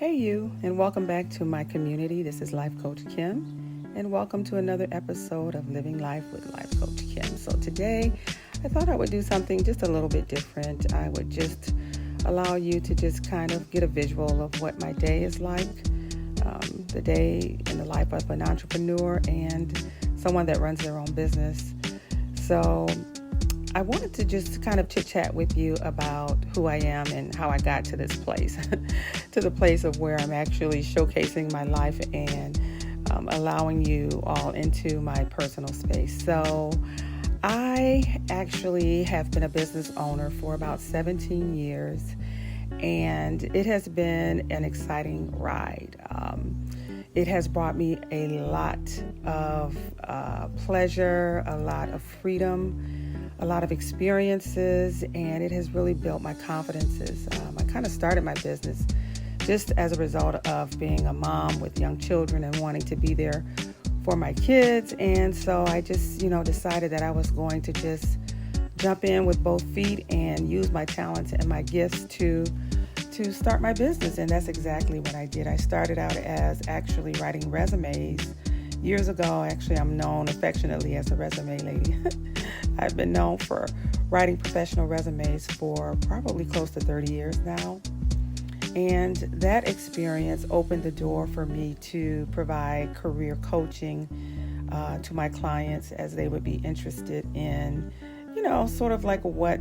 Hey, you, and welcome back to my community. This is Life Coach Kim, and welcome to another episode of Living Life with Life Coach Kim. So, today I thought I would do something just a little bit different. I would just allow you to just kind of get a visual of what my day is like, the day in the life of an entrepreneur and someone that runs their own business. So, I wanted to just kind of chit-chat with you about who I am and how I got to this place, to the place of where I'm actually showcasing my life and allowing you all into my personal space. So I actually have been a business owner for about 17 years, and it has been an exciting ride. It has brought me a lot of pleasure, a lot of freedom, a lot of experiences, and it has really built my confidences. I kind of started my business just as a result of being a mom with young children and wanting to be there for my kids. And so I just, decided that I was going to just jump in with both feet and use my talents and my gifts to start my business. And that's exactly what I did. I started out as actually writing resumes. Years ago, actually, I'm known affectionately as a resume lady. I've been known for writing professional resumes for probably close to 30 years now. And that experience opened the door for me to provide career coaching to my clients as they would be interested in, sort of like what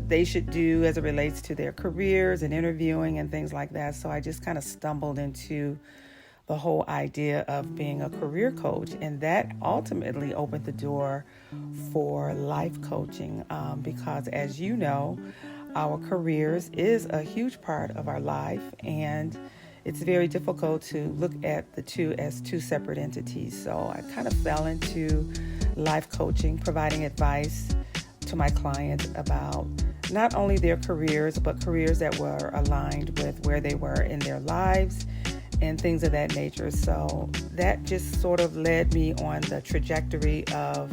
they should do as it relates to their careers and interviewing and things like that. So I just kind of stumbled into the whole idea of being a career coach, and that ultimately opened the door for life coaching because, as you know, our careers is a huge part of our life, and it's very difficult to look at the two as two separate entities. So I kind of fell into life coaching, providing advice to my clients about not only their careers, but careers that were aligned with where they were in their lives and things of that nature. So that just sort of led me on the trajectory of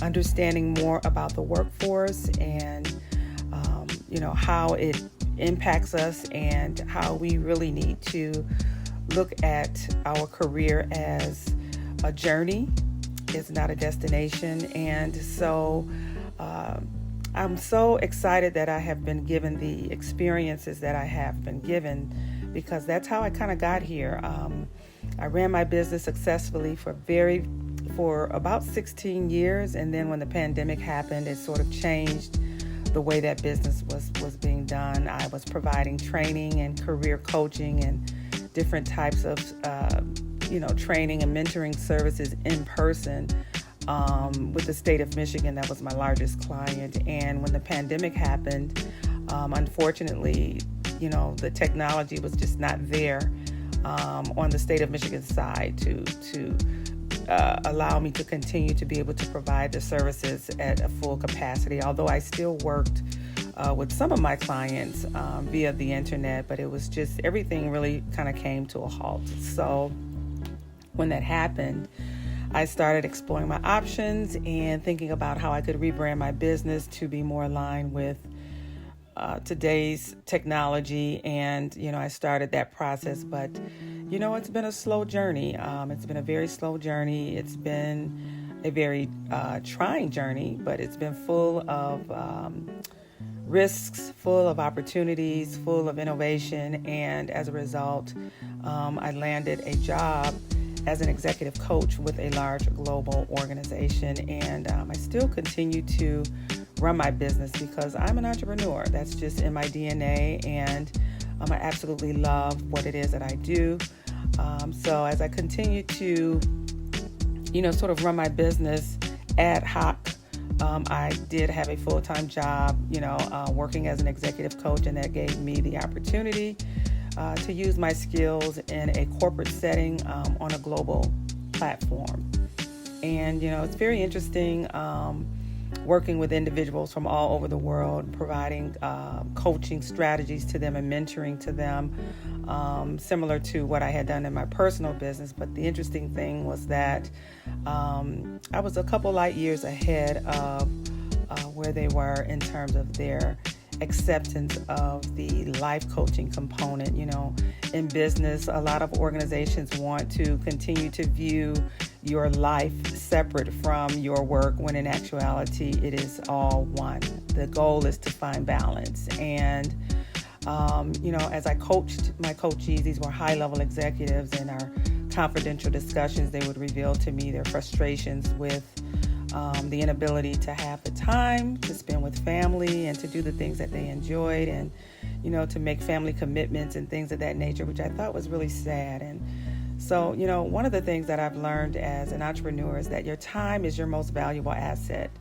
understanding more about the workforce and how it impacts us and how we really need to look at our career as a journey. It's not a destination. And so I'm so excited that I have been given the experiences that I have been given, because that's how I kind of got here. I ran my business successfully for about 16 years, and then when the pandemic happened, it sort of changed the way that business was being done. I was providing training and career coaching and different types of training and mentoring services in person with the state of Michigan. That was my largest client. And when the pandemic happened, unfortunately, the technology was just not there on the state of Michigan side to allow me to continue to be able to provide the services at a full capacity. Although I still worked with some of my clients via the internet, but it was just everything really kind of came to a halt. So when that happened, I started exploring my options and thinking about how I could rebrand my business to be more aligned with today's technology. And, I started that process, but, it's been a slow journey. It's been a very slow journey. It's been a very trying journey, but it's been full of risks, full of opportunities, full of innovation. And as a result, I landed a job as an executive coach with a large global organization. And I still continue to run my business because I'm an entrepreneur. That's just in my DNA, and I absolutely love what it is that I do. So as I continue to, sort of run my business ad hoc, I did have a full-time job, working as an executive coach, and that gave me the opportunity to use my skills in a corporate setting on a global platform. And, it's very interesting working with individuals from all over the world, providing coaching strategies to them and mentoring to them, similar to what I had done in my personal business. But the interesting thing was that I was a couple light years ahead of where they were in terms of their acceptance of the life coaching component. In business, a lot of organizations want to continue to view your life separate from your work, when in actuality it is all one. The goal is to find balance. And as I coached my coachees, these were high-level executives, in our confidential discussions, they would reveal to me their frustrations with the inability to have the time to spend with family and to do the things that they enjoyed, and to make family commitments and things of that nature, which I thought was really sad. And so, one of the things that I've learned as an entrepreneur is that your time is your most valuable asset.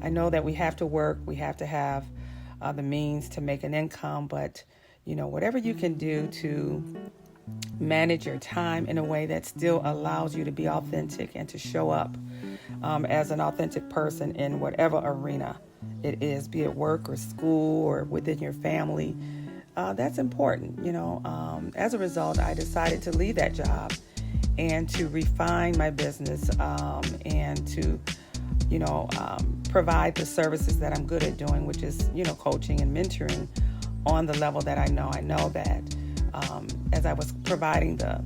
I know that we have to work, we have to have the means to make an income, but whatever you can do to manage your time in a way that still allows you to be authentic and to show up as an authentic person in whatever arena it is, be it work or school or within your family, that's important. As a result, I decided to leave that job and to refine my business and to provide the services that I'm good at doing, which is coaching and mentoring on the level that I know. I know that as I was providing the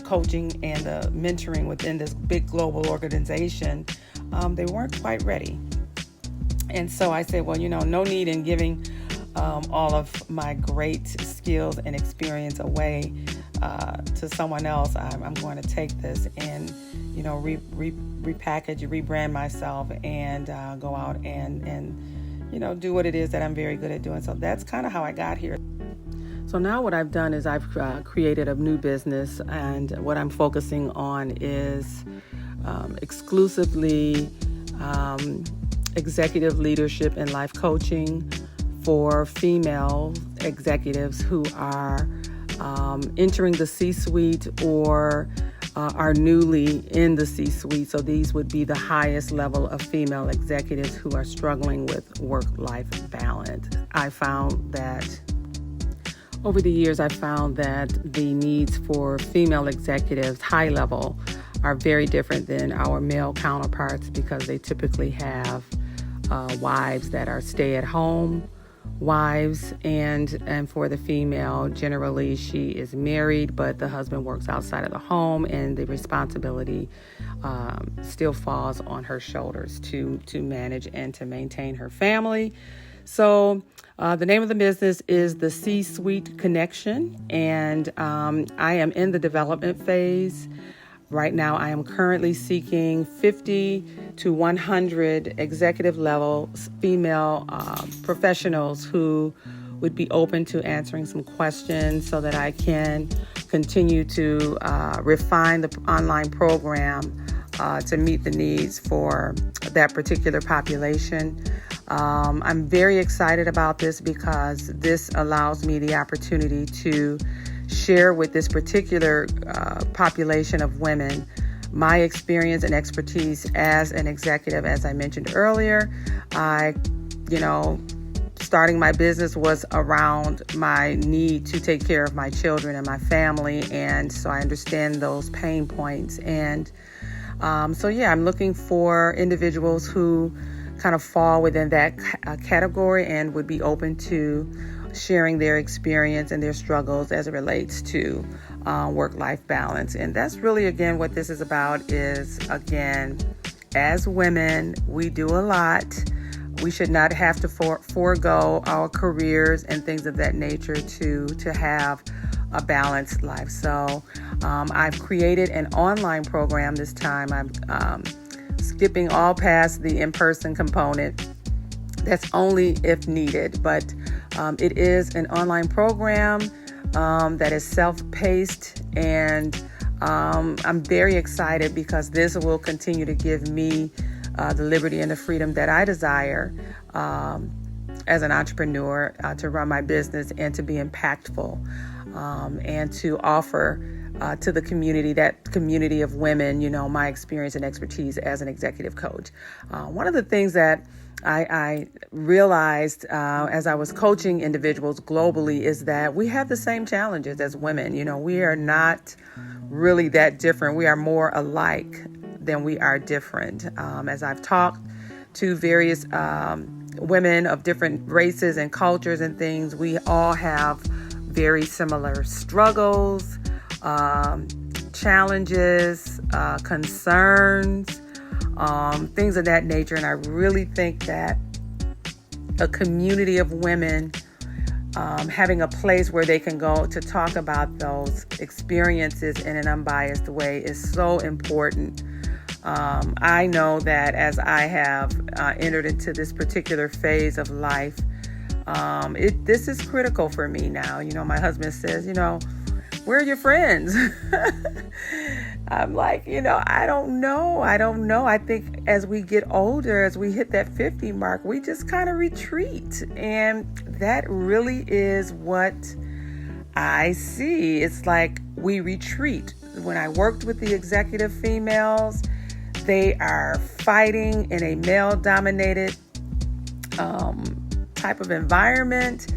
coaching and the mentoring within this big global organization, they weren't quite ready. And so I said, well, no need in giving all of my great skills and experience away to someone else. I'm going to take this and repackage, rebrand myself, and go out and do what it is that I'm very good at doing. So that's kind of how I got here. So now what I've done is I've created a new business, and what I'm focusing on is exclusively executive leadership and life coaching for female executives who are entering the C-suite or are newly in the C-suite. So these would be the highest level of female executives who are struggling with work-life balance. Over the years, I found that the needs for female executives, high level, are very different than our male counterparts, because they typically have wives that are stay-at-home wives, and for the female, generally she is married, but the husband works outside of the home, and the responsibility still falls on her shoulders to manage and to maintain her family. So the name of the business is the C-Suite Connection, and I am in the development phase. Right now, I am currently seeking 50 to 100 executive level female professionals who would be open to answering some questions so that I can continue to refine the online program to meet the needs for that particular population. I'm very excited about this because this allows me the opportunity to share with this particular population of women my experience and expertise as an executive. As I mentioned earlier, starting my business was around my need to take care of my children and my family, and so I understand those pain points. And I'm looking for individuals who kind of fall within that category and would be open to sharing their experience and their struggles as it relates to work-life balance. And that's really, again, what this is about is, again, as women, we do a lot. We should not have to forego our careers and things of that nature to have a balanced life. So I've created an online program this time. I'm skipping all past the in-person component. That's only if needed, but it is an online program that is self-paced, and I'm very excited because this will continue to give me the liberty and the freedom that I desire as an entrepreneur to run my business and to be impactful and to offer to the community, that community of women, my experience and expertise as an executive coach. One of the things that I realized as I was coaching individuals globally is that we have the same challenges as women. We are not really that different. We are more alike than we are different. As I've talked to various women of different races and cultures and things, we all have very similar struggles, challenges, concerns, things of that nature. And I really think that a community of women having a place where they can go to talk about those experiences in an unbiased way is so important. I know that as I have entered into this particular phase of life, this is critical for me now. My husband says, where are your friends? I'm like, I don't know. I think as we get older, as we hit that 50 mark, we just kind of retreat. And that really is what I see. It's like we retreat. When I worked with the executive females, they are fighting in a male-dominated type of environment.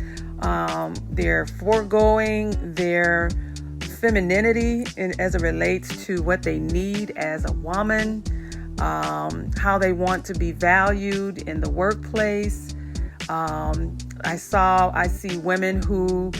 They're foregoing their femininity as it relates to what they need as a woman, how they want to be valued in the workplace. I see women who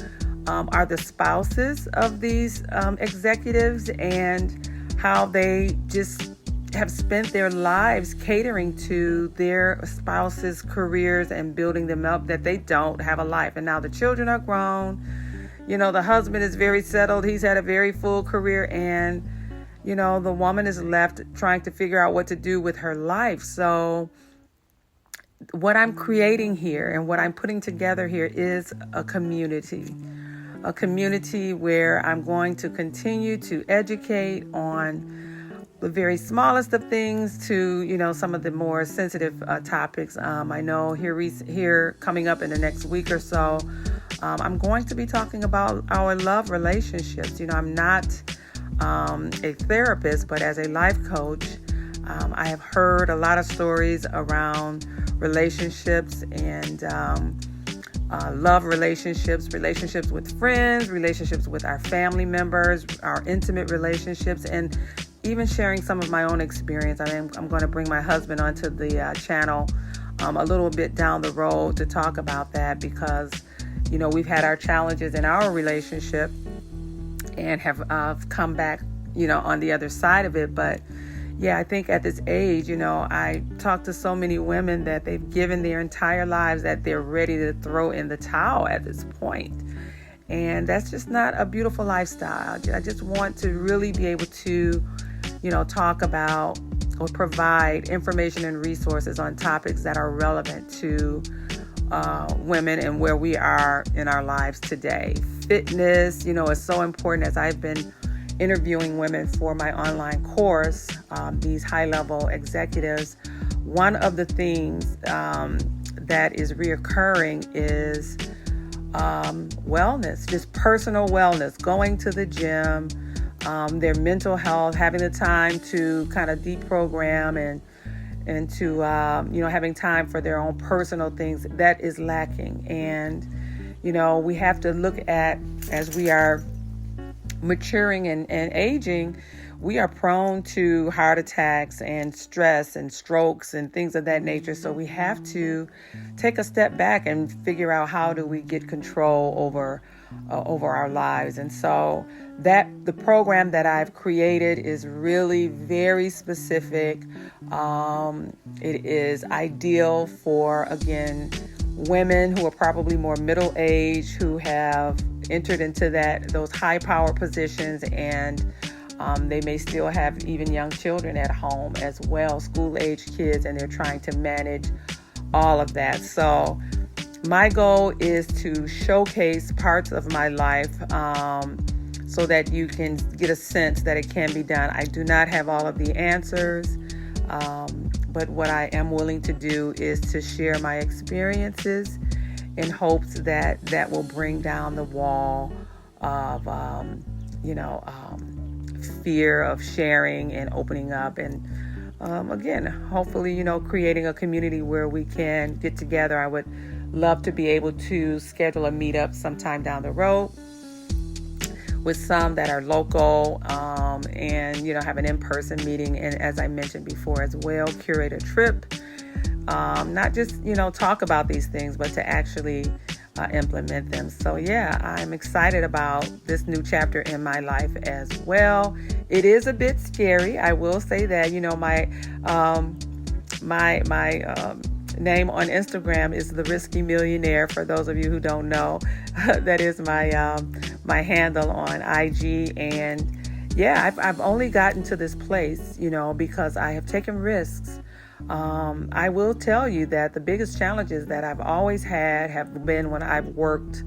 are the spouses of these executives, and how they just have spent their lives catering to their spouses' careers and building them up, that they don't have a life. And now the children are grown. The husband is very settled. He's had a very full career, and, the woman is left trying to figure out what to do with her life. So what I'm creating here and what I'm putting together here is a community where I'm going to continue to educate on the very smallest of things to, some of the more sensitive topics. I know here coming up in the next week or so, I'm going to be talking about our love relationships. I'm not a therapist, but as a life coach, I have heard a lot of stories around relationships and love relationships with friends, relationships with our family members, our intimate relationships, and even sharing some of my own experience. I'm going to bring my husband onto the channel a little bit down the road to talk about that, because we've had our challenges in our relationship and have come back, on the other side of it. But yeah, I think at this age, I talk to so many women that they've given their entire lives that they're ready to throw in the towel at this point. And that's just not a beautiful lifestyle. I just want to really be able to, talk about or provide information and resources on topics that are relevant to women and where we are in our lives today. Fitness, is so important. As I've been interviewing women for my online course, these high-level executives, one of the things that is reoccurring is wellness, just personal wellness, going to the gym, their mental health, having the time to kind of deprogram and to, having time for their own personal things, that is lacking. And, we have to look at, as we are maturing and aging, we are prone to heart attacks and stress and strokes and things of that nature. So we have to take a step back and figure out, how do we get control over our lives. And so that the program that I've created is really very specific. It is ideal for, again, women who are probably more middle-aged, who have entered into those high-power positions, and they may still have even young children at home as well, school-age kids, and they're trying to manage all of that. So my goal is to showcase parts of my life so that you can get a sense that it can be done. I do not have all of the answers, but what I am willing to do is to share my experiences in hopes that will bring down the wall of, fear of sharing and opening up. And again, hopefully, creating a community where we can get together. I would love to be able to schedule a meetup sometime down the road with some that are local, and have an in-person meeting, and as I mentioned before as well, curate a trip not just, talk about these things, but to actually implement them. So yeah, I'm excited about this new chapter in my life as well. It is a bit scary, I will say that. My name on Instagram is The Risky Millionaire. For those of you who don't know, that is my handle on IG. And yeah, I've only gotten to this place, because I have taken risks. I will tell you that the biggest challenges that I've always had have been when I've worked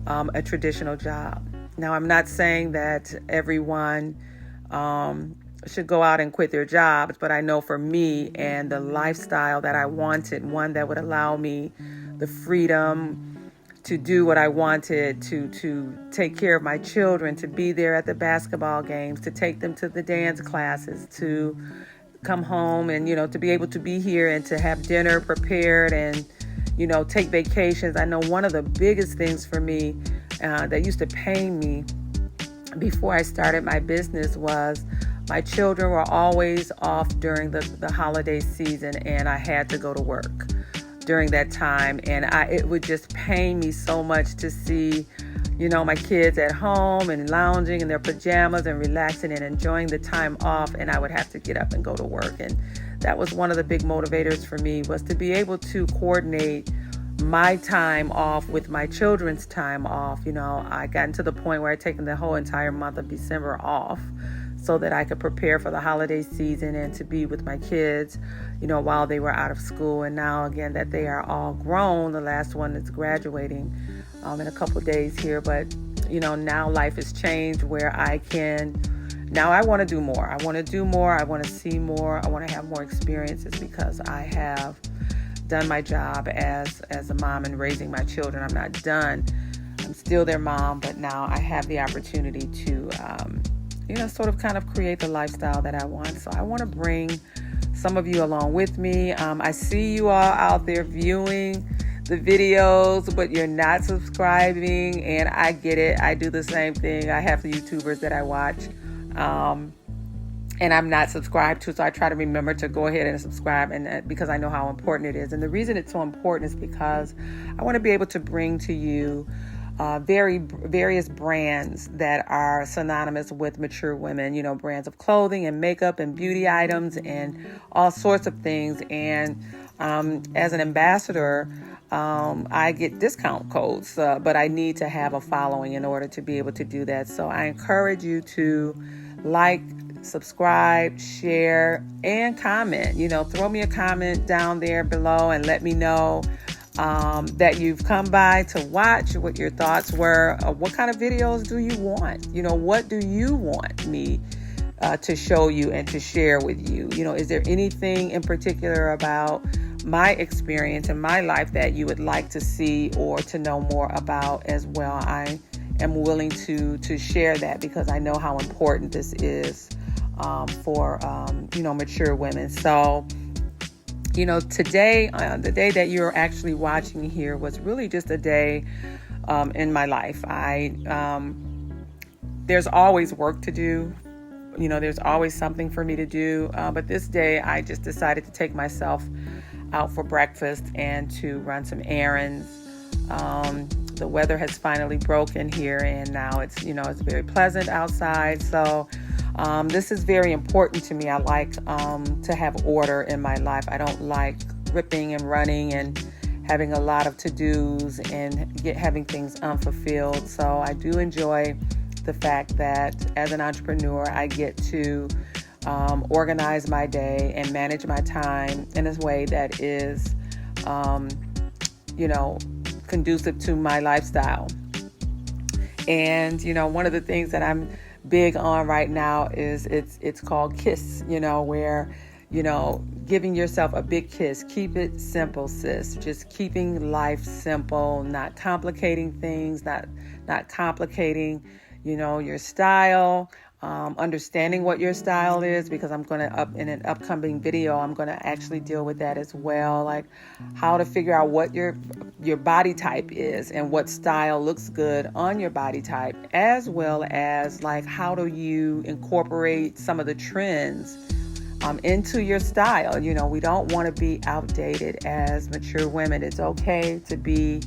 a traditional job. Now, I'm not saying that everyone should go out and quit their jobs, but I know for me and the lifestyle that I wanted, one that would allow me the freedom to do what I wanted, to take care of my children, to be there at the basketball games, to take them to the dance classes, to come home and, to be able to be here and to have dinner prepared and, take vacations. I know one of the biggest things for me that used to pain me before I started my business was my children were always off during the holiday season, and I had to go to work during that time. And it would just pain me so much to see, my kids at home and lounging in their pajamas and relaxing and enjoying the time off, and I would have to get up and go to work. And that was one of the big motivators for me, was to be able to coordinate my time off with my children's time off. I gotten to the point where I'd taken the whole entire month of December off so that I could prepare for the holiday season and to be with my kids, while they were out of school. And now, again, that they are all grown, the last one is graduating in a couple of days here. But, now life has changed where now I want to do more. I want to do more. I want to see more. I want to have more experiences because I have done my job as a mom and raising my children. I'm not done. I'm still their mom, but now I have the opportunity to, sort of kind of create the lifestyle that I want. So I want to bring some of you along with me. I see you all out there viewing the videos, but you're not subscribing, and I get it. I do the same thing. I have the YouTubers that I watch, and I'm not subscribed to, so I try to remember to go ahead and subscribe, and because I know how important it is. And the reason it's so important is because I want to be able to bring to you various brands that are synonymous with mature women, brands of clothing and makeup and beauty items and all sorts of things. And as an ambassador, I get discount codes, but I need to have a following in order to be able to do that. So I encourage you to like, subscribe, share, and comment. Throw me a comment down there below and let me know that you've come by to watch, what your thoughts were. What kind of videos do you want? What do you want me to show you and to share with you? Is there anything in particular about my experience in my life that you would like to see or to know more about as well? I am willing to share that because I know how important this is for mature women. So today, the day that you're actually watching here was really just a day in my life. There's always work to do. There's always something for me to do. But this day, I just decided to take myself out for breakfast and to run some errands. The weather has finally broken here, and now it's very pleasant outside. So this is very important to me. I like to have order in my life. I don't like ripping and running and having a lot of to-dos and having things unfulfilled. So I do enjoy the fact that as an entrepreneur, I get to organize my day and manage my time in a way that is, conducive to my lifestyle. And, one of the things that I'm big on right now is it's called KISS, where, giving yourself a big kiss. Keep it simple, sis. Just keeping life simple, not complicating things, not complicating, your style. Understanding what your style is, because I'm going to in an upcoming video, I'm going to actually deal with that as well, like how to figure out what your body type is and what style looks good on your body type, as well as like how do you incorporate some of the trends into your style. We don't want to be outdated as mature women. It's okay to be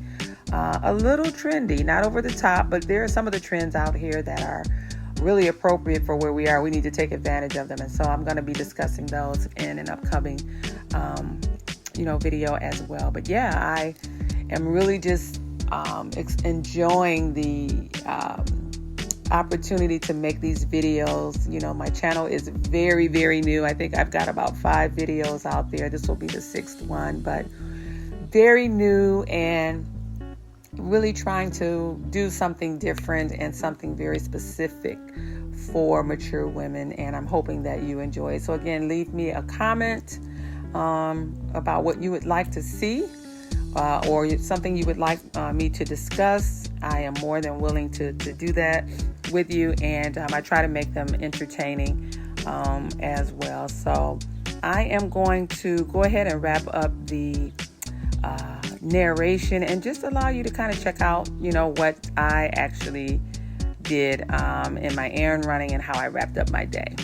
a little trendy, not over the top, but there are some of the trends out here that are really appropriate for where we are. We need to take advantage of them. And so I'm going to be discussing those in an upcoming, video as well. But yeah, I am really just enjoying the opportunity to make these videos. My channel is very, very new. I think I've got about 5 videos out there. This will be the 6th one, but very new and really trying to do something different and something very specific for mature women. And I'm hoping that you enjoy it. So again, leave me a comment about what you would like to see or something you would like me to discuss. I am more than willing to do that with you, and I try to make them entertaining as well. So I am going to go ahead and wrap up the narration and just allow you to kind of check out, what I actually did in my errand running and how I wrapped up my day.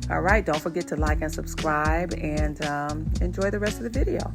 All right, don't forget to like and subscribe, and enjoy the rest of the video.